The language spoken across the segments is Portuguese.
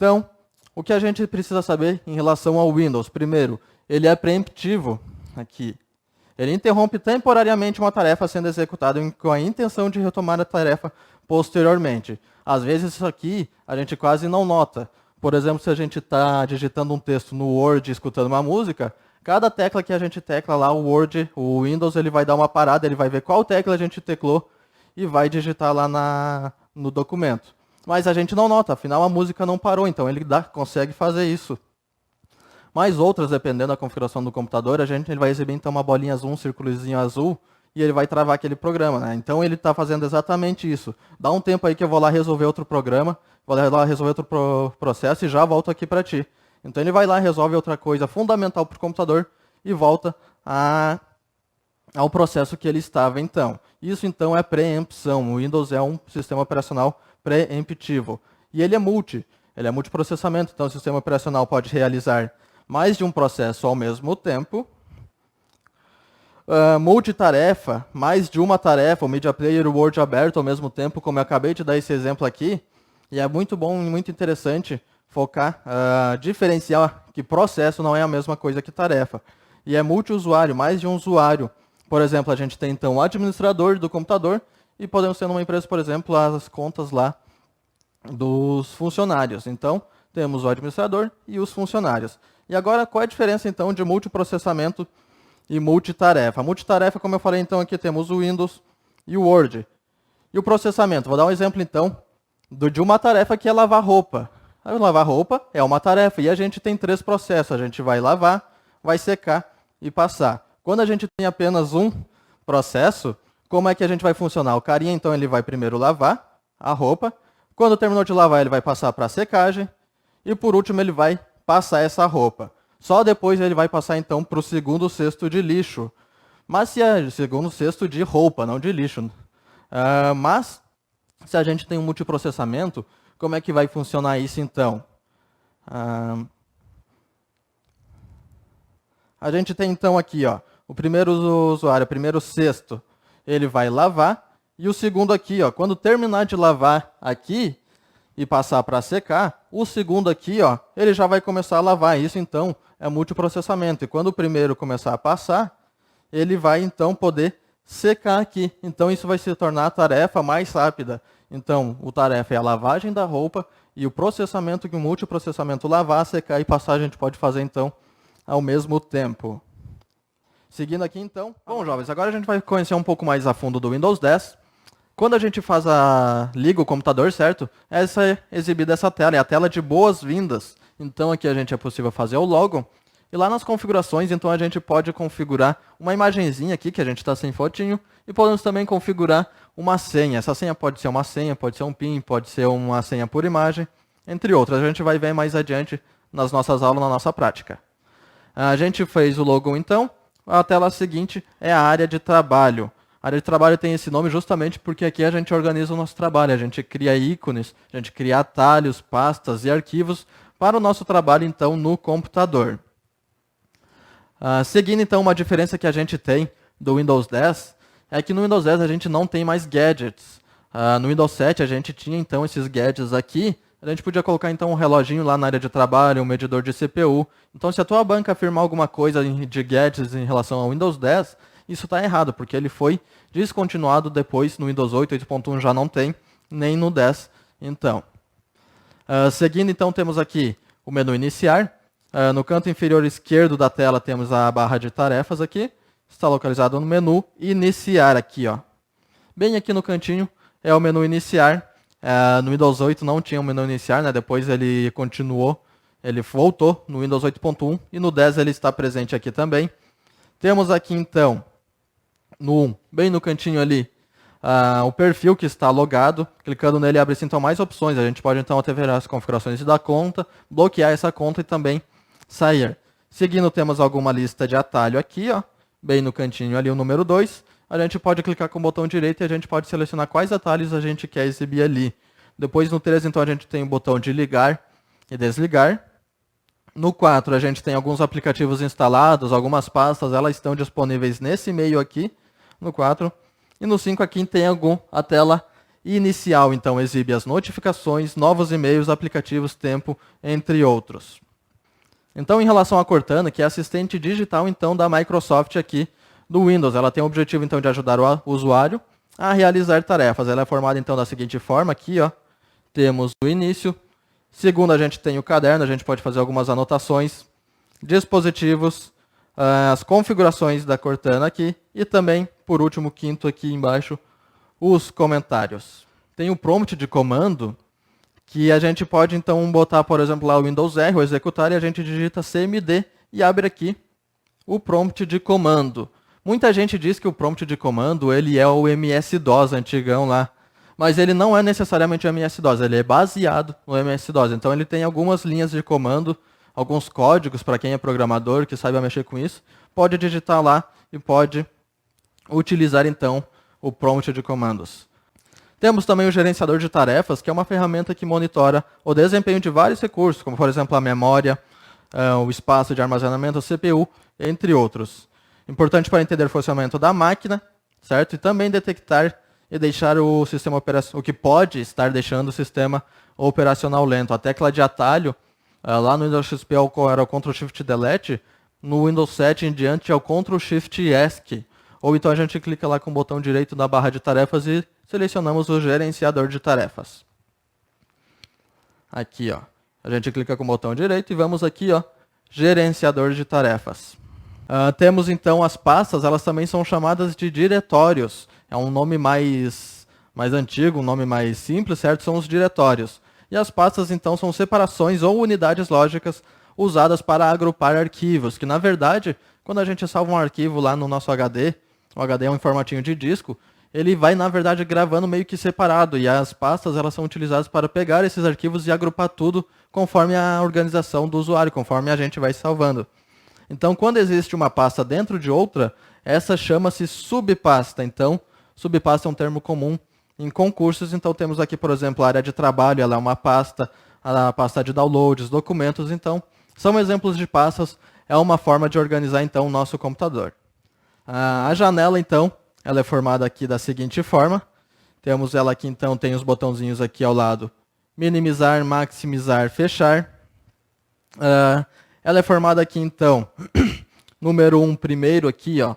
Então, o que a gente precisa saber em relação ao Windows? Primeiro, ele é preemptivo aqui. Ele interrompe temporariamente uma tarefa sendo executada com a intenção de retomar a tarefa posteriormente. Às vezes isso aqui a gente quase não nota. Por exemplo, se a gente está digitando um texto no Word escutando uma música, cada tecla que a gente tecla lá, o Word, o Windows, ele vai dar uma parada, ele vai ver qual tecla a gente teclou e vai digitar lá no documento. Mas a gente não nota, afinal a música não parou, então ele consegue fazer isso. Mas outras, dependendo da configuração do computador, ele vai exibir então uma bolinha azul, um círculozinho azul, e ele vai travar aquele programa, né? Então ele está fazendo exatamente isso. Dá um tempo aí que eu vou lá resolver outro programa, vou lá resolver outro processo e já volto aqui para ti. Então ele vai lá, resolve outra coisa fundamental para o computador e volta ao processo que ele estava então. Isso então é preempção. O Windows é um sistema operacional preemptivo. E ele é multiprocessamento, então o sistema operacional pode realizar mais de um processo ao mesmo tempo. Multitarefa, mais de uma tarefa, o Media Player e o Word aberto ao mesmo tempo, como eu acabei de dar esse exemplo aqui. E é muito bom e muito interessante focar, diferenciar que processo não é a mesma coisa que tarefa. E é multiusuário, mais de um usuário. Por exemplo, a gente tem então o administrador do computador e podemos ter numa empresa, por exemplo, as contas lá dos funcionários. Então, temos o administrador e os funcionários. E agora, qual é a diferença então de multiprocessamento e multitarefa? A multitarefa, como eu falei então aqui, temos o Windows e o Word. E o processamento? Vou dar um exemplo então de uma tarefa que é lavar roupa. Lavar roupa é uma tarefa e a gente tem 3 processos. A gente vai lavar, vai secar e passar. Quando a gente tem apenas um processo, como é que a gente vai funcionar? O carinha então ele vai primeiro lavar a roupa. Quando terminou de lavar, ele vai passar para a secagem. E por último, ele vai passar essa roupa. Só depois ele vai passar então para o segundo cesto de lixo. Mas se é segundo cesto de roupa, não de lixo. Mas se a gente tem um multiprocessamento, como é que vai funcionar isso então? A gente tem então aqui, ó, o primeiro usuário, o primeiro cesto, ele vai lavar. E o segundo aqui, ó, quando terminar de lavar aqui e passar para secar, o segundo aqui, ó, ele já vai começar a lavar. Isso então é multiprocessamento. E quando o primeiro começar a passar, ele vai então poder secar aqui. Então isso vai se tornar a tarefa mais rápida. Então, o tarefa é a lavagem da roupa e o processamento que o multiprocessamento lavar, secar e passar a gente pode fazer então ao mesmo tempo. Seguindo aqui então. Bom, jovens, agora a gente vai conhecer um pouco mais a fundo do Windows 10. Quando a gente liga o computador, certo? Essa é exibida essa tela, é a tela de boas-vindas. Então aqui a gente é possível fazer o logo. E lá nas configurações, então a gente pode configurar uma imagenzinha aqui, que a gente está sem fotinho, e podemos também configurar uma senha. Essa senha pode ser uma senha, pode ser um PIN, pode ser uma senha por imagem, entre outras. A gente vai ver mais adiante nas nossas aulas, na nossa prática. A gente fez o logo então. A tela seguinte é a área de trabalho. A área de trabalho tem esse nome justamente porque aqui a gente organiza o nosso trabalho. A gente cria ícones, a gente cria atalhos, pastas e arquivos para o nosso trabalho então no computador. Seguindo então uma diferença que a gente tem do Windows 10 é que no Windows 10 a gente não tem mais gadgets. No Windows 7 a gente tinha então esses gadgets aqui. A gente podia colocar então um reloginho lá na área de trabalho, um medidor de CPU. Então se a tua banca afirmar alguma coisa de gadgets em relação ao Windows 10, isso está errado, porque ele foi descontinuado depois no Windows 8, 8.1 já não tem, nem no 10. Então, seguindo então temos aqui o menu iniciar. No canto inferior esquerdo da tela temos a barra de tarefas aqui. Está localizado no menu iniciar aqui, ó. Bem aqui no cantinho é o menu iniciar. No Windows 8 não tinha o menu iniciar, né? Depois ele continuou, ele voltou no Windows 8.1 e no 10 ele está presente aqui também. Temos aqui então, bem no cantinho ali, o perfil que está logado. Clicando nele abre-se então mais opções. A gente pode então alterar as configurações da conta, bloquear essa conta e também sair. Seguindo temos alguma lista de atalho aqui, ó, bem no cantinho ali o número 2. A gente pode clicar com o botão direito e a gente pode selecionar quais atalhos a gente quer exibir ali. Depois no 3, então, a gente tem o botão de ligar e desligar. No 4, a gente tem alguns aplicativos instalados, algumas pastas, elas estão disponíveis nesse meio aqui, no 4. E no 5 aqui tem a tela Inicial, então, exibe as notificações, novos e-mails, aplicativos, tempo, entre outros. Então, em relação à Cortana, que é a assistente digital então da Microsoft aqui do Windows, ela tem o objetivo então de ajudar o usuário a realizar tarefas. Ela é formada então da seguinte forma, aqui ó, temos o início, segundo a gente tem o caderno, a gente pode fazer algumas anotações, dispositivos, as configurações da Cortana aqui e também, por último, quinto aqui embaixo, os comentários. Tem o prompt de comando, que a gente pode então botar, por exemplo, lá o Windows R, ou executar, e a gente digita cmd e abre aqui o prompt de comando. Muita gente diz que o prompt de comando ele é o MS-DOS antigão lá, mas ele não é necessariamente o MS-DOS, ele é baseado no MS-DOS. Então ele tem algumas linhas de comando, alguns códigos para quem é programador, que saiba mexer com isso, pode digitar lá e pode utilizar então o prompt de comandos. Temos também o gerenciador de tarefas, que é uma ferramenta que monitora o desempenho de vários recursos, como por exemplo a memória, o espaço de armazenamento, a CPU, entre outros. Importante para entender o funcionamento da máquina, certo? E também detectar e deixar o sistema operacional, o que pode estar deixando o sistema operacional lento. A tecla de atalho, lá no Windows XP era o Ctrl Shift Delete, no Windows 7 em diante é o Ctrl Shift ESC. Ou então a gente clica lá com o botão direito na barra de tarefas e selecionamos o gerenciador de tarefas. Aqui, ó. A gente clica com o botão direito e vamos aqui, ó, gerenciador de tarefas. Temos então as pastas, elas também são chamadas de diretórios. É um nome mais antigo, um nome mais simples, certo? São os diretórios. E as pastas então são separações ou unidades lógicas usadas para agrupar arquivos, que na verdade, quando a gente salva um arquivo lá no nosso HD, o HD é um formatinho de disco, ele vai, na verdade, gravando meio que separado, e as pastas elas são utilizadas para pegar esses arquivos e agrupar tudo conforme a organização do usuário, conforme a gente vai salvando. Então, quando existe uma pasta dentro de outra, essa chama-se subpasta. Então, subpasta é um termo comum em concursos. Então, temos aqui, por exemplo, a área de trabalho, ela é uma pasta, a pasta de downloads, documentos. Então, são exemplos de pastas, é uma forma de organizar, então, o nosso computador. A janela, então, ela é formada aqui da seguinte forma. Temos ela aqui, então, tem os botãozinhos aqui ao lado. Minimizar, maximizar, fechar. Ela é formada aqui, então, número 1, primeiro aqui, ó,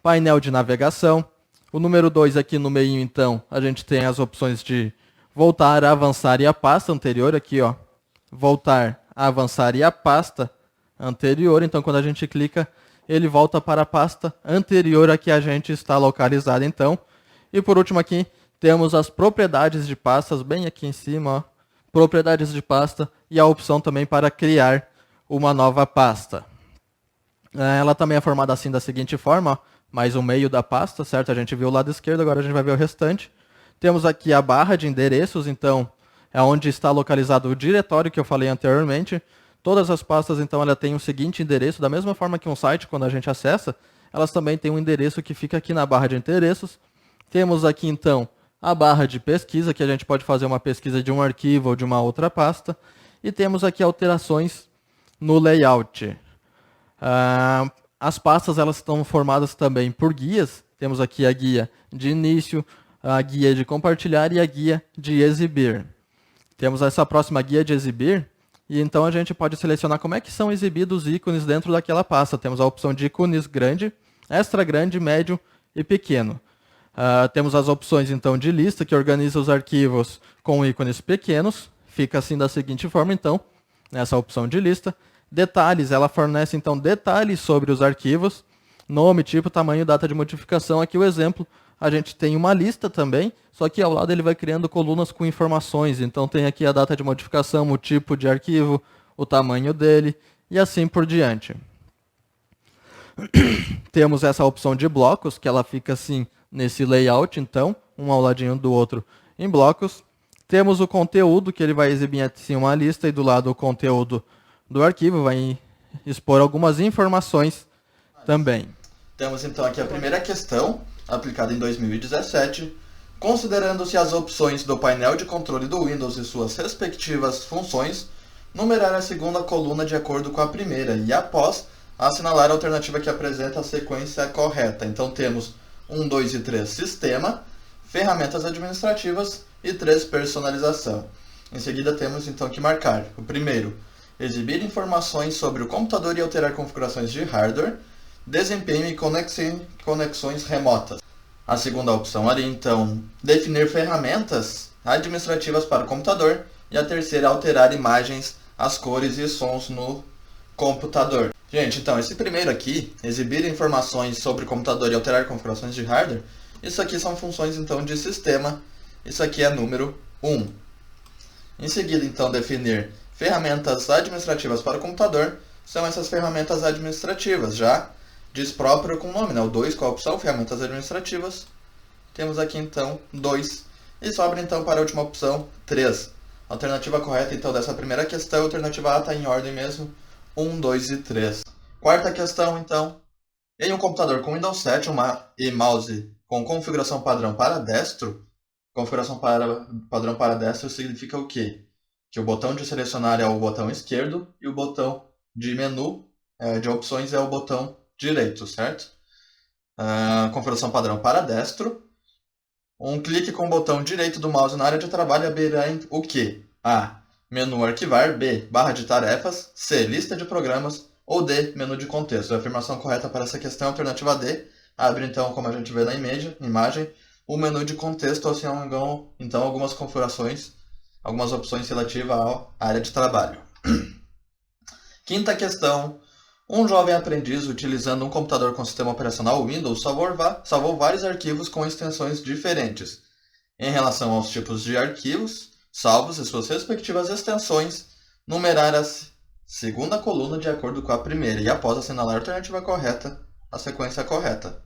painel de navegação. O número 2 aqui no meio, então, a gente tem as opções de voltar, avançar e a pasta anterior aqui, ó. Voltar, avançar e a pasta anterior. Então, quando a gente clica, ele volta para a pasta anterior a que a gente está localizado, então. E por último aqui, temos as propriedades de pastas, bem aqui em cima, ó. Propriedades de pasta e a opção também para criar uma nova pasta. Ela também é formada assim da seguinte forma, ó, mais o meio da pasta, certo? A gente viu o lado esquerdo, agora a gente vai ver o restante. Temos aqui a barra de endereços, então é onde está localizado o diretório que eu falei anteriormente. Todas as pastas, então, ela tem o seguinte endereço, da mesma forma que um site, quando a gente acessa, elas também têm um endereço que fica aqui na barra de endereços. Temos aqui, então, a barra de pesquisa, que a gente pode fazer uma pesquisa de um arquivo ou de uma outra pasta. E temos aqui alterações no layout. As pastas elas estão formadas também por guias. Temos aqui a guia de início, a guia de compartilhar e a guia de exibir. Temos essa próxima guia de exibir, e então a gente pode selecionar como é que são exibidos os ícones dentro daquela pasta. Temos a opção de ícones grande, extra grande, médio e pequeno. Temos as opções então de lista, que organiza os arquivos com ícones pequenos. Fica assim da seguinte forma, então, nessa opção de lista. Detalhes, ela fornece então detalhes sobre os arquivos, nome, tipo, tamanho, data de modificação. Aqui o exemplo, a gente tem uma lista também, só que ao lado ele vai criando colunas com informações. Então tem aqui a data de modificação, o tipo de arquivo, o tamanho dele e assim por diante. Temos essa opção de blocos, que ela fica assim nesse layout, então, um ao ladinho do outro em blocos. Temos o conteúdo, que ele vai exibir assim uma lista, e do lado o conteúdo do arquivo vai expor algumas informações também. Temos então aqui a primeira questão, aplicada em 2017. Considerando-se as opções do painel de controle do Windows e suas respectivas funções, numerar a segunda coluna de acordo com a primeira e, após, assinalar a alternativa que apresenta a sequência correta. Então temos 1, 2 e 3, sistema, ferramentas administrativas e 3, personalização. Em seguida temos então que marcar o primeiro, exibir informações sobre o computador e alterar configurações de hardware, desempenho e conexões remotas. A segunda opção ali então, definir ferramentas administrativas para o computador, e a terceira, alterar imagens, as cores e sons no computador. Gente, então esse primeiro aqui, exibir informações sobre o computador e alterar configurações de hardware, isso aqui são funções então de sistema, isso aqui é número 1. Em seguida, então, definir ferramentas administrativas para o computador, são essas ferramentas administrativas, já diz próprio com o nome, né? O 2 com a opção ferramentas administrativas, temos aqui então 2, e sobra então para a última opção 3. A alternativa correta então dessa primeira questão, a alternativa A está em ordem mesmo, 1, 2 e 3. Quarta questão então, em um computador com Windows 7 e mouse com configuração padrão para destro, configuração padrão para destro significa o quê? Que o botão de selecionar é o botão esquerdo e o botão de menu de opções é o botão direito, certo? Configuração padrão para destro. Um clique com o botão direito do mouse na área de trabalho abrirá o quê? A. Menu arquivar. B. Barra de tarefas. C. Lista de programas. Ou D. Menu de contexto. A afirmação correta para essa questão é a alternativa D. Abre então, como a gente vê na imagem, o menu de contexto, ou se não me engano, então algumas configurações, algumas opções relativas à área de trabalho. Quinta questão. Um jovem aprendiz, utilizando um computador com sistema operacional Windows, salvou vários arquivos com extensões diferentes. Em relação aos tipos de arquivos salvos e suas respectivas extensões, numerar a segunda coluna de acordo com a primeira e, após assinalar a alternativa correta, a sequência correta.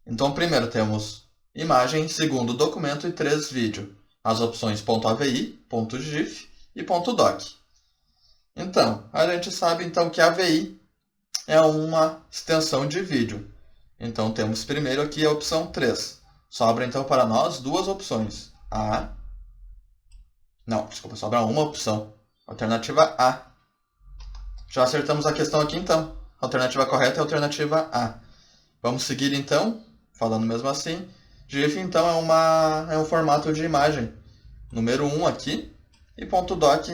Então, primeiro temos imagem, segundo documento e 3 vídeo. As opções .avi, .gif e .doc. Então, a gente sabe então que a AVI é uma extensão de vídeo. Então, temos primeiro aqui a opção 3. Sobra então para nós duas opções. Sobra uma opção. Alternativa A. Já acertamos a questão aqui então. A alternativa correta é a alternativa A. Vamos seguir então, falando mesmo assim. GIF então é um formato de imagem. Número 1 aqui. E .doc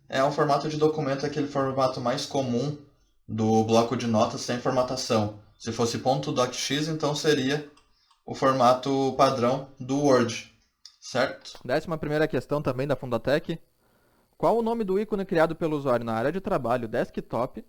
é um formato de documento, aquele formato mais comum do bloco de notas sem formatação. Se fosse .docx, então seria o formato padrão do Word, certo? 11ª questão também da Fundatec. Qual o nome do ícone criado pelo usuário na área de trabalho desktop?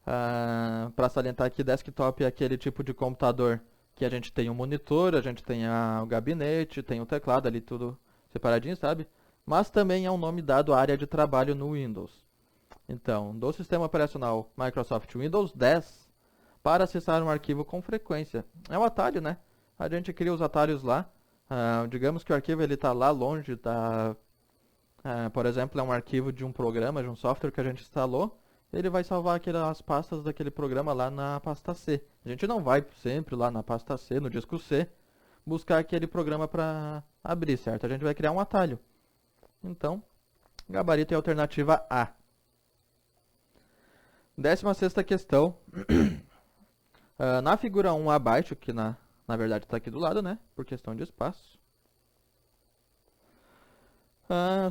Para salientar aqui, desktop é aquele tipo de computador que a gente tem um monitor, a gente tem o gabinete, tem o teclado ali, tudo separadinho, sabe? Mas também é um nome dado à área de trabalho no Windows. Então, do sistema operacional Microsoft Windows 10, para acessar um arquivo com frequência. É um atalho, né? A gente cria os atalhos lá. Digamos que o arquivo está lá longe da... por exemplo, é um arquivo de um programa, de um software que a gente instalou. Ele vai salvar as pastas daquele programa lá na pasta C. A gente não vai sempre lá na pasta C, no disco C, buscar aquele programa para abrir, certo? A gente vai criar um atalho. Então, gabarito é a alternativa A. 16ª questão. Na figura 1 abaixo, que na verdade está aqui do lado, né? Por questão de espaço.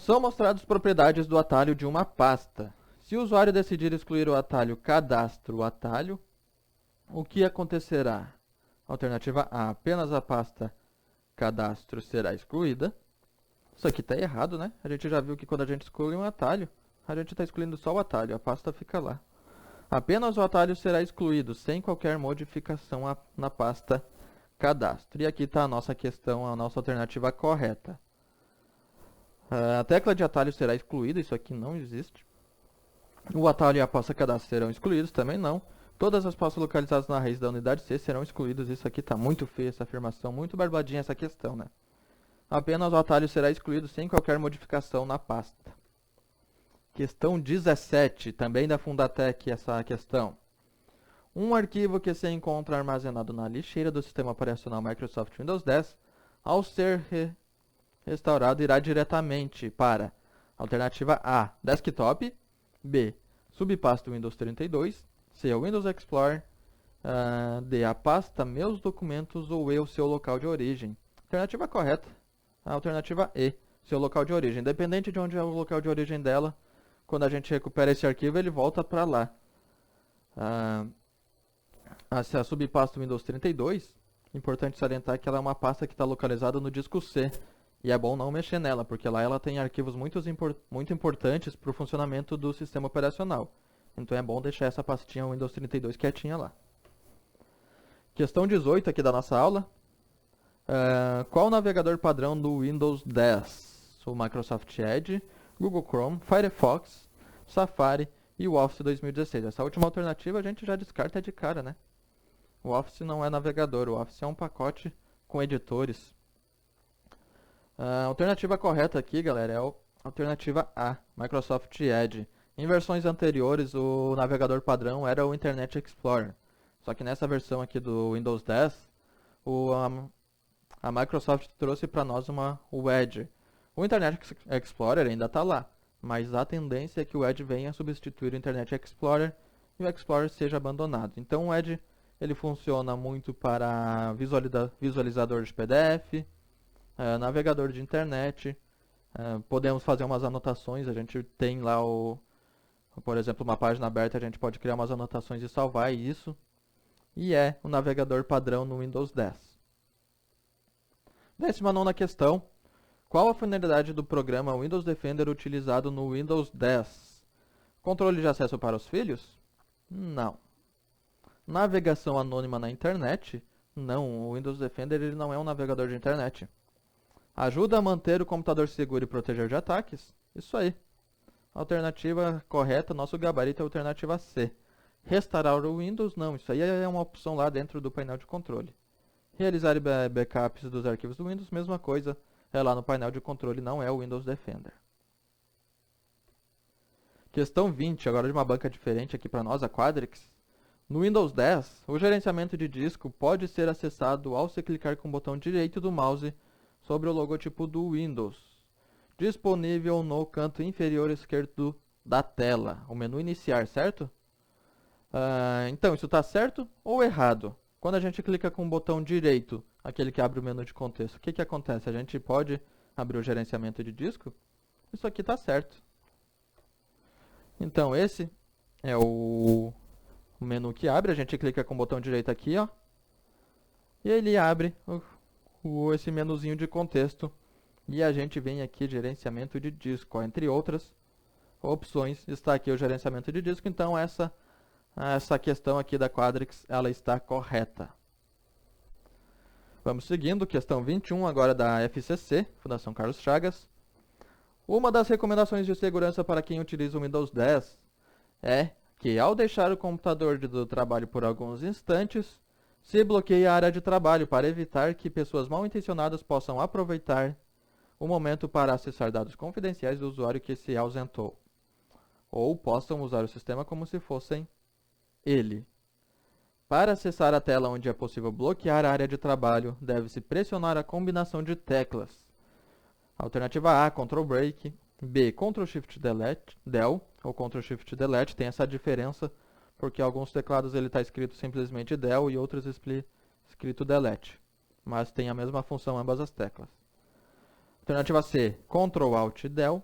São mostradas propriedades do atalho de uma pasta. Se o usuário decidir excluir o atalho cadastro atalho, o que acontecerá? Alternativa A, apenas a pasta cadastro será excluída. Isso aqui está errado, né? A gente já viu que quando a gente exclui um atalho, a gente está excluindo só o atalho, a pasta fica lá. Apenas o atalho será excluído, sem qualquer modificação na pasta cadastro. E aqui está a nossa questão, a nossa alternativa correta. A tecla de atalho será excluída, isso aqui não existe. O atalho e a pasta cadastro serão excluídos, também não. Todas as pastas localizadas na raiz da unidade C serão excluídas. Isso aqui está muito feio, essa afirmação, muito barbadinha essa questão, né? Apenas o atalho será excluído sem qualquer modificação na pasta. Questão 17, também da Fundatec, essa questão. Um arquivo que se encontra armazenado na lixeira do sistema operacional Microsoft Windows 10, ao ser restaurado, irá diretamente para alternativa A, desktop, B, subpasta Windows 32, C, o Windows Explorer, D, a pasta Meus Documentos ou E, o seu local de origem. Alternativa correta, a alternativa E, seu local de origem. Independente de onde é o local de origem dela, quando a gente recupera esse arquivo, ele volta para lá. A subpasta Windows 32, importante salientar que ela é uma pasta que está localizada no disco C. E é bom não mexer nela, porque lá ela tem arquivos muito importantes para o funcionamento do sistema operacional. Então é bom deixar essa pastinha Windows 32 quietinha lá. Questão 18 aqui da nossa aula. Qual o navegador padrão do Windows 10? O Microsoft Edge, Google Chrome, Firefox, Safari e o Office 2016. Essa última alternativa a gente já descarta de cara, né? O Office não é navegador, o Office é um pacote com editores. A alternativa correta aqui, galera, é a alternativa A, Microsoft Edge. Em versões anteriores, o navegador padrão era o Internet Explorer. Só que nessa versão aqui do Windows 10, a Microsoft trouxe para nós o Edge. O Internet Explorer ainda está lá, mas a tendência é que o Edge venha substituir o Internet Explorer e o Explorer seja abandonado. Então o Edge ele funciona muito para visualizador de PDF, navegador de internet, podemos fazer umas anotações, a gente tem lá, por exemplo, uma página aberta, a gente pode criar umas anotações e salvar isso, e é o navegador padrão no Windows 10. 19ª questão, qual a finalidade do programa Windows Defender utilizado no Windows 10? Controle de acesso para os filhos? Não. Navegação anônima na internet? Não, o Windows Defender ele não é um navegador de internet. Ajuda a manter o computador seguro e proteger de ataques? Isso aí. Alternativa correta, nosso gabarito é a alternativa C. Restaurar o Windows? Não, isso aí é uma opção lá dentro do painel de controle. Realizar backups dos arquivos do Windows, mesma coisa, é lá no painel de controle, não é o Windows Defender. Questão 20, agora de uma banca diferente aqui para nós, a Quadrix. No Windows 10, o gerenciamento de disco pode ser acessado ao se clicar com o botão direito do mouse sobre o logotipo do Windows, disponível no canto inferior esquerdo da tela, o menu iniciar, certo? Então, isso está certo ou errado? Quando a gente clica com o botão direito, aquele que abre o menu de contexto, o que acontece? A gente pode abrir o gerenciamento de disco? Isso aqui está certo. Então, esse é o menu que abre, a gente clica com o botão direito aqui, ó, e ele abre esse menuzinho de contexto, e a gente vem aqui gerenciamento de disco, ó, entre outras opções, está aqui o gerenciamento de disco, então essa questão aqui da Quadrix, ela está correta. Vamos seguindo, questão 21, agora da FCC, Fundação Carlos Chagas. Uma das recomendações de segurança para quem utiliza o Windows 10 é que, ao deixar o computador do trabalho por alguns instantes, se bloqueie a área de trabalho para evitar que pessoas mal intencionadas possam aproveitar o momento para acessar dados confidenciais do usuário que se ausentou, ou possam usar o sistema como se fossem ele. Para acessar a tela onde é possível bloquear a área de trabalho, deve-se pressionar a combinação de teclas. Alternativa A, Ctrl Break. B, Ctrl Shift Delete, Del, ou Ctrl Shift Delete, tem essa diferença, porque alguns teclados ele está escrito simplesmente Del e outros escrito Delete, mas tem a mesma função ambas as teclas. Alternativa C, Ctrl Alt Del.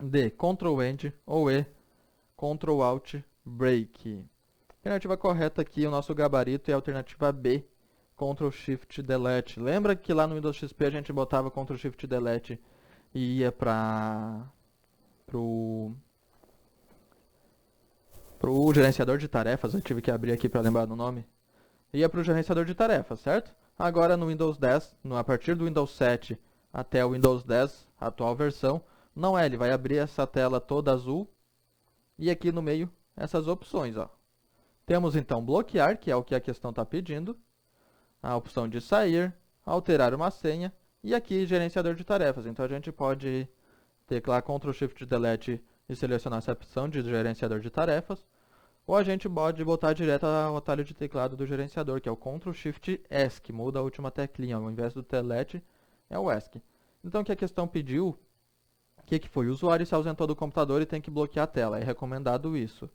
D, Ctrl End, ou E, Ctrl Alt Break. Alternativa correta aqui, o nosso gabarito é a alternativa B, Ctrl Shift Delete. Lembra que lá no Windows XP a gente botava Ctrl Shift Delete e ia pro gerenciador de tarefas? Eu tive que abrir aqui para lembrar do nome. Ia para o gerenciador de tarefas, certo? Agora no Windows 10, a partir do Windows 7 até o Windows 10, a atual versão, não é, ele vai abrir essa tela toda azul e aqui no meio essas opções, ó. Temos então bloquear, que é o que a questão está pedindo, a opção de sair, alterar uma senha e aqui gerenciador de tarefas. Então a gente pode teclar Ctrl Shift Delete e selecionar essa opção de gerenciador de tarefas, ou a gente pode botar direto o atalho de teclado do gerenciador, que é o Ctrl Shift ESC, muda a última teclinha, ao invés do Delete é o ESC. Então o que a questão pediu, o que foi? O usuário se ausentou do computador e tem que bloquear a tela, é recomendado isso.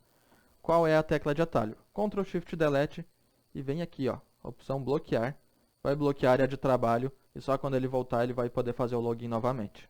Qual é a tecla de atalho? Ctrl Shift Delete e vem aqui, ó, opção bloquear, vai bloquear a área de trabalho e só quando ele voltar ele vai poder fazer o login novamente.